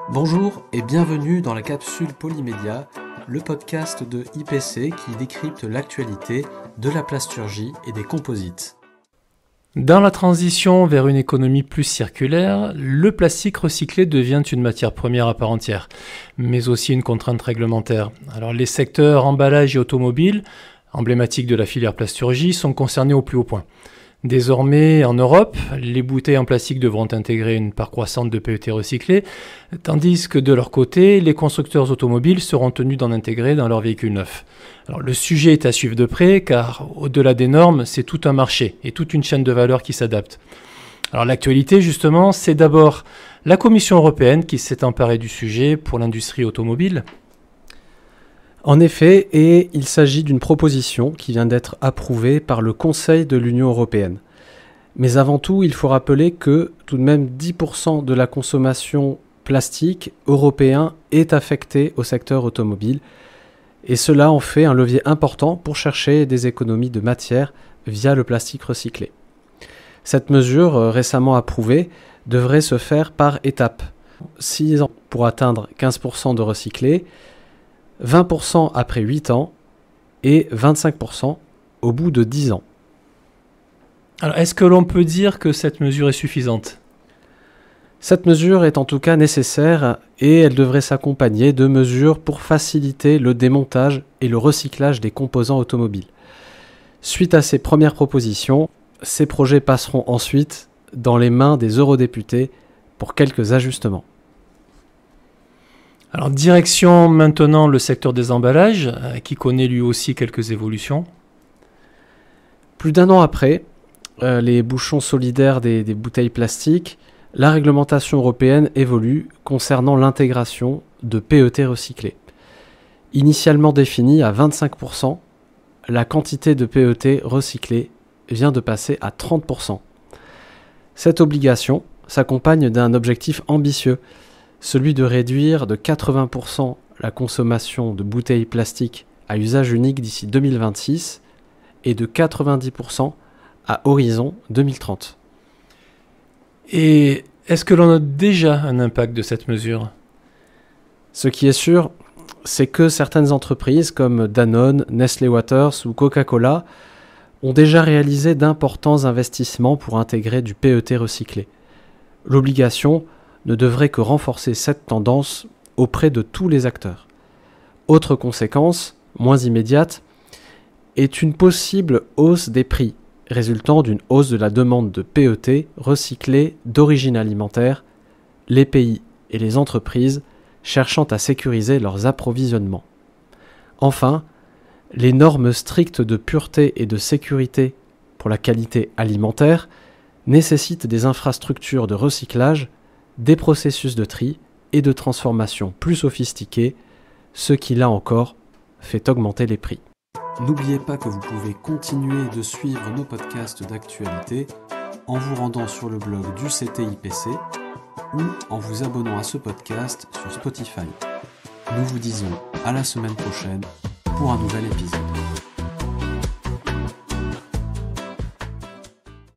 Bonjour et bienvenue dans la capsule Polymédia, le podcast de IPC qui décrypte l'actualité de la plasturgie et des composites. Dans la transition vers une économie plus circulaire, le plastique recyclé devient une matière première à part entière, mais aussi une contrainte réglementaire. Alors les secteurs emballage et automobile, emblématiques de la filière plasturgie, sont concernés au plus haut point. Désormais, en Europe, les bouteilles en plastique devront intégrer une part croissante de PET recyclé, tandis que de leur côté, les constructeurs automobiles seront tenus d'en intégrer dans leurs véhicules neufs. Alors, le sujet est à suivre de près, car au-delà des normes, c'est tout un marché et toute une chaîne de valeur qui s'adapte. Alors, l'actualité, justement, c'est d'abord la Commission européenne qui s'est emparée du sujet pour l'industrie automobile. En effet, et il s'agit d'une proposition qui vient d'être approuvée par le Conseil de l'Union européenne. Mais avant tout, il faut rappeler que tout de même 10% de la consommation plastique européen est affectée au secteur automobile. Et cela en fait un levier important pour chercher des économies de matière via le plastique recyclé. Cette mesure, récemment approuvée, devrait se faire par étapes. 6 ans pour atteindre 15% de recyclé, 20% après 8 ans et 25% au bout de 10 ans. Alors, est-ce que l'on peut dire que cette mesure est suffisante ? Cette mesure est en tout cas nécessaire et elle devrait s'accompagner de mesures pour faciliter le démontage et le recyclage des composants automobiles. Suite à ces premières propositions, ces projets passeront ensuite dans les mains des eurodéputés pour quelques ajustements. Alors, direction maintenant le secteur des emballages, qui connaît lui aussi quelques évolutions. Plus d'un an après, les bouchons solidaires des bouteilles plastiques, la réglementation européenne évolue concernant l'intégration de PET recyclés. Initialement définie à 25%, la quantité de PET recyclé vient de passer à 30%. Cette obligation s'accompagne d'un objectif ambitieux, celui de réduire de 80% la consommation de bouteilles plastiques à usage unique d'ici 2026 et de 90% à horizon 2030. Et est-ce que l'on note déjà un impact de cette mesure ? Ce qui est sûr, c'est que certaines entreprises comme Danone, Nestlé Waters ou Coca-Cola ont déjà réalisé d'importants investissements pour intégrer du PET recyclé. L'obligation ne devrait que renforcer cette tendance auprès de tous les acteurs. Autre conséquence, moins immédiate, est une possible hausse des prix, résultant d'une hausse de la demande de PET recyclé d'origine alimentaire, les pays et les entreprises cherchant à sécuriser leurs approvisionnements. Enfin, les normes strictes de pureté et de sécurité pour la qualité alimentaire nécessitent des infrastructures de recyclage, des processus de tri et de transformation plus sophistiqués, ce qui là encore fait augmenter les prix. N'oubliez pas que vous pouvez continuer de suivre nos podcasts d'actualité en vous rendant sur le blog du CTIPC ou en vous abonnant à ce podcast sur Spotify. Nous vous disons à la semaine prochaine pour un nouvel épisode.